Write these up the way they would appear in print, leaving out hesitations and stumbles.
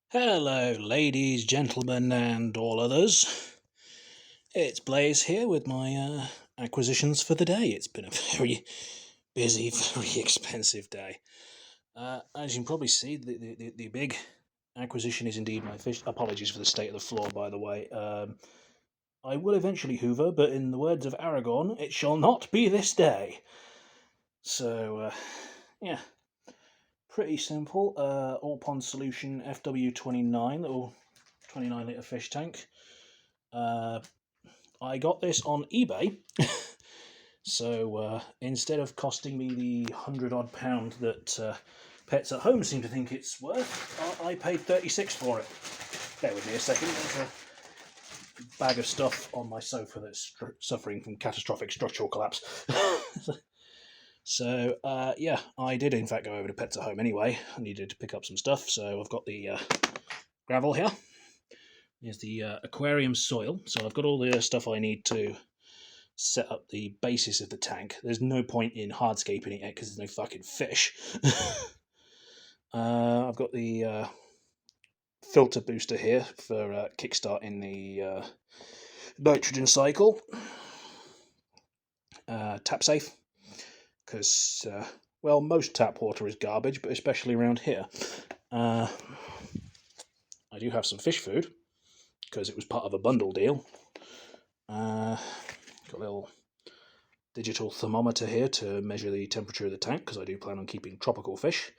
Hello, ladies, gentlemen, and all others. It's Blaze here with my acquisitions for the day. It's been a very busy, very expensive day. As you can probably see, the big acquisition is indeed my fish. Apologies for the state of the floor, by the way. I will eventually hoover, but in the words of Aragorn, it shall not be this day. So, yeah. Pretty simple. All pond solution FW29, little 29-litre fish tank. I got this on eBay, so instead of costing me the £100 odd that Pets at Home seem to think it's worth, I paid 36 for it. Bear with me a second. There's a bag of stuff on my sofa that's suffering from catastrophic structural collapse. So, yeah, I did in fact go over to Pets at Home anyway. I needed to pick up some stuff, so I've got the gravel here. Here's the aquarium soil. So I've got all the stuff I need to set up the basis of the tank. There's no point in hardscaping it because there's no fucking fish. I've got the filter booster here for kickstarting the nitrogen cycle. Tap safe, because, well, most tap water is garbage, but especially around here. I do have some fish food, because it was part of a bundle deal. Got a little digital thermometer here to measure the temperature of the tank, because I do plan on keeping tropical fish,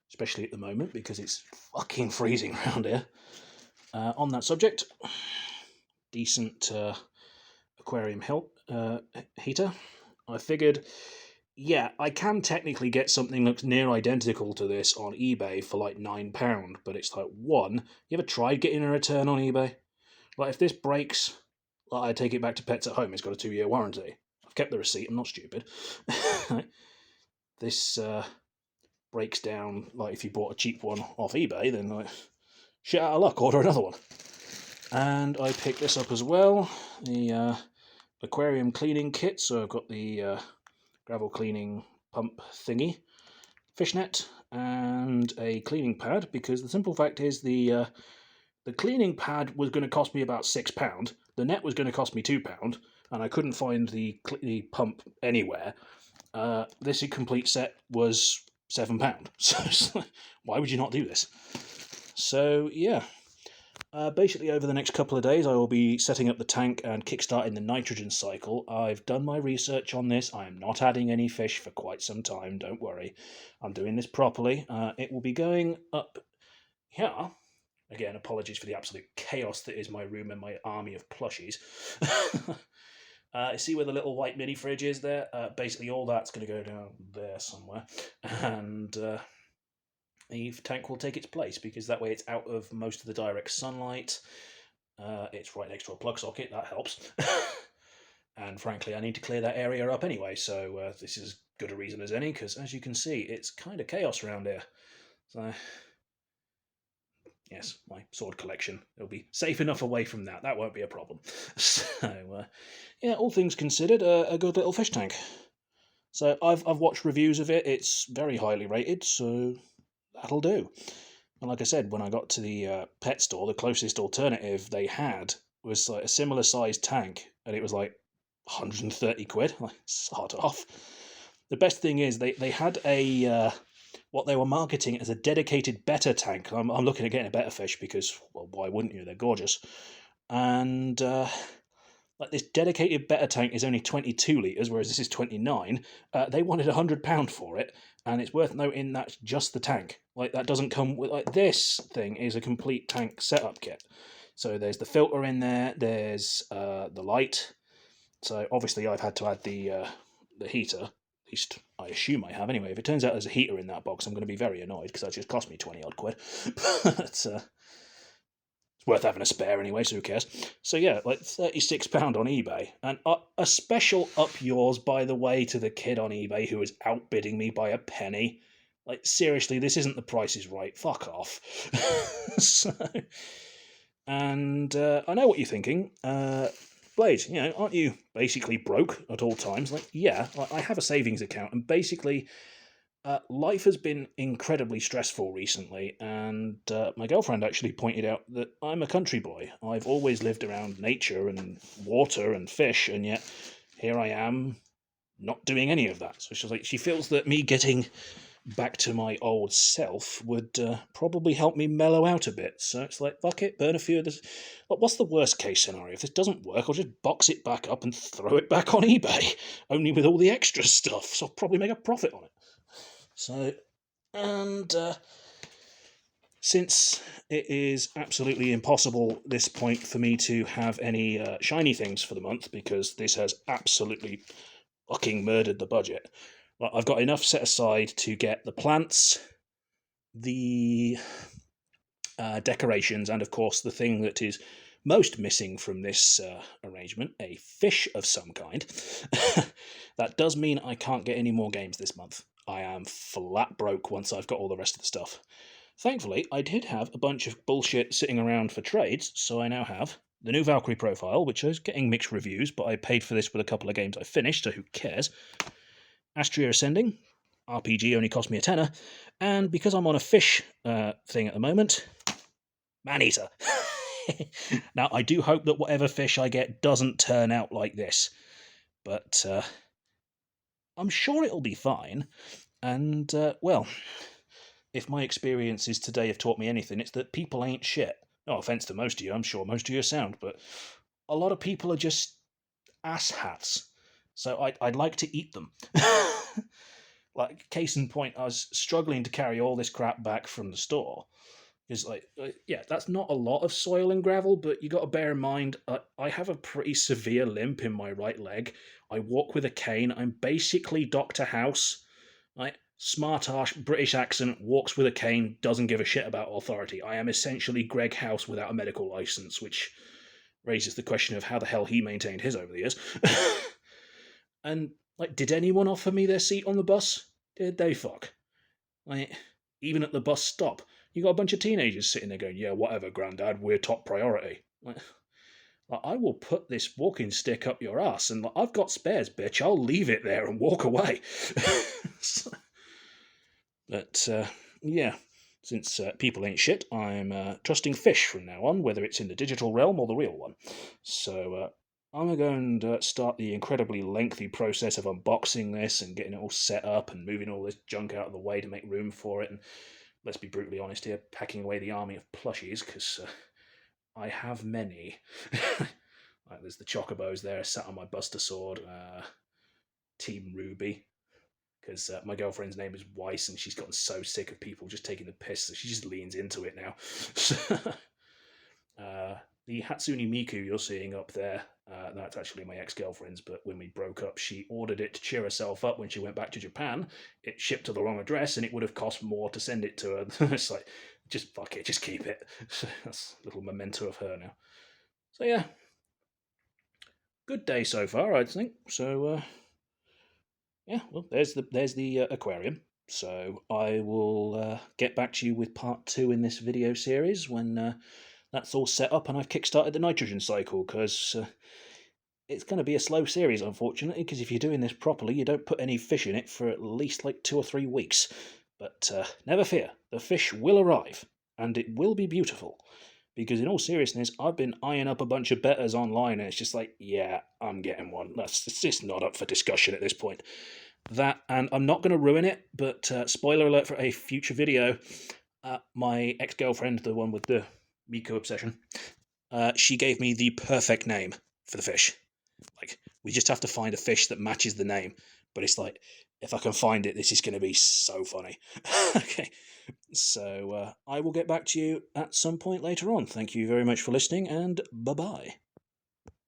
especially at the moment, because it's fucking freezing around here. On that subject, decent aquarium heater. I figured, yeah, I can technically get something that looks near identical to this on eBay for like £9, but it's like, one, you ever tried getting a return on eBay? Like, if this breaks, I take it back to Pets at Home. It's got a 2-year warranty. I've kept the receipt. I'm not stupid. This breaks down, like, if you bought a cheap one off eBay, then, like, shit out of luck, order another one. And I picked this up as well, the aquarium cleaning kit. So I've got the gravel cleaning pump thingy, fishnet, and a cleaning pad, because the simple fact is the cleaning pad was going to cost me about £6. The net was going to cost me £2, and I couldn't find the pump anywhere. This complete set was £7. So why would you not do this? So yeah, basically over the next couple of days I will be setting up the tank and kickstarting the nitrogen cycle. I've done my research on this. I am not adding any fish for quite some time, don't worry. I'm doing this properly. It will be going up here. Again, apologies for the absolute chaos that is my room and my army of plushies. See where the little white mini fridge is there? Basically all that's going to go down there somewhere. And the tank will take its place, because that way it's out of most of the direct sunlight. It's right next to a plug socket, that helps. And frankly, I need to clear that area up anyway, so this is as good a reason as any, because as you can see, it's kind of chaos around here. So, yes, my sword collection. It'll be safe enough away from that. That won't be a problem. So, yeah, all things considered, a good little fish tank. So I've watched reviews of it. It's very highly rated, so that'll do. And like I said, when I got to the pet store, the closest alternative they had was like a similar sized tank, and it was like 130 quid. Like, it's hard off. The best thing is they had a what they were marketing as a dedicated betta tank. I'm looking at getting a betta fish because, well, why wouldn't you? They're gorgeous. And like, this dedicated betta tank is only 22 litres, whereas this is 29. They wanted £100 for it, and it's worth noting that's just the tank. Like, that doesn't come with, like, this thing is a complete tank setup kit. So there's the filter in there, there's the light. So obviously I've had to add the heater. At least I assume I have. Anyway, if it turns out there's a heater in that box, I'm going to be very annoyed, because that just cost me 20 odd quid. But it's worth having a spare anyway, so who cares? So yeah, like £36 on eBay. And a special up yours, by the way, to the kid on eBay who is outbidding me by a penny. Like, seriously, this isn't The Price is Right. Fuck off. So, and I know what you're thinking. Blaze, aren't you basically broke at all times? Like, yeah, I have a savings account, and basically Life has been incredibly stressful recently, and my girlfriend actually pointed out that I'm a country boy. I've always lived around nature and water and fish, and yet here I am not doing any of that. So she's like, she feels that me getting back to my old self would probably help me mellow out a bit. So it's like, fuck it, burn a few of this. But what's the worst case scenario? If this doesn't work, I'll just box it back up and throw it back on eBay, only with all the extra stuff. So I'll probably make a profit on it. So, and since it is absolutely impossible at this point for me to have any shiny things for the month because this has absolutely fucking murdered the budget, well, I've got enough set aside to get the plants, the decorations, and of course the thing that is most missing from this arrangement, a fish of some kind. That does mean I can't get any more games this month. I am flat broke once I've got all the rest of the stuff. Thankfully, I did have a bunch of bullshit sitting around for trades, so I now have the new Valkyrie profile, which is getting mixed reviews, but I paid for this with a couple of games I finished, so who cares? Astria Ascending, RPG only cost me a tenner, and because I'm on a fish thing at the moment, Maneater. Now, I do hope that whatever fish I get doesn't turn out like this, but I'm sure it'll be fine. And, well, if my experiences today have taught me anything, it's that people ain't shit. No offence to most of you, I'm sure most of you are sound, but a lot of people are just asshats. So I'd like to eat them. Like, case in point, I was struggling to carry all this crap back from the store. Because, yeah, that's not a lot of soil and gravel, but you got to bear in mind, I have a pretty severe limp in my right leg. I walk with a cane. I'm basically Dr. House. Right? Smart arse British accent, walks with a cane, doesn't give a shit about authority. I am essentially Greg House without a medical license, which raises the question of how the hell he maintained his over the years. And, like, did anyone offer me their seat on the bus? Did they fuck? Like, even at the bus stop, you got a bunch of teenagers sitting there going, yeah, whatever, Grandad, we're top priority. Like, I will put this walking stick up your ass, and I've got spares, bitch. I'll leave it there and walk away. But, yeah, since people ain't shit, I'm trusting fish from now on, whether it's in the digital realm or the real one. So, I'm going to start the incredibly lengthy process of unboxing this and getting it all set up and moving all this junk out of the way to make room for it. And let's be brutally honest here, packing away the army of plushies, because I have many. Like, there's the chocobos there sat on my Buster Sword, Team Ruby, because my girlfriend's name is Weiss, and she's gotten so sick of people just taking the piss that she just leans into it now. The Hatsune Miku you're seeing up there, that's actually my ex-girlfriend's, but when we broke up, she ordered it to cheer herself up when she went back to Japan. It shipped to the wrong address, and it would have cost more to send it to her. It's like, just fuck it, just keep it. That's a little memento of her now. So yeah, good day so far, I think. So yeah, well, there's the aquarium. So I will get back to you with part 2 in this video series when that's all set up and I've kickstarted the nitrogen cycle, because it's going to be a slow series, unfortunately, because if you're doing this properly, you don't put any fish in it for at least like 2 or 3 weeks. But never fear, the fish will arrive, and it will be beautiful. Because in all seriousness, I've been eyeing up a bunch of betters online, and it's just like, yeah, I'm getting one. It's just not up for discussion at this point. That, and I'm not going to ruin it, but spoiler alert for a future video, my ex-girlfriend, the one with the Miku obsession, she gave me the perfect name for the fish. Like, we just have to find a fish that matches the name. But it's like, if I can find it, this is going to be so funny. Okay, so I will get back to you at some point later on. Thank you very much for listening, and bye-bye.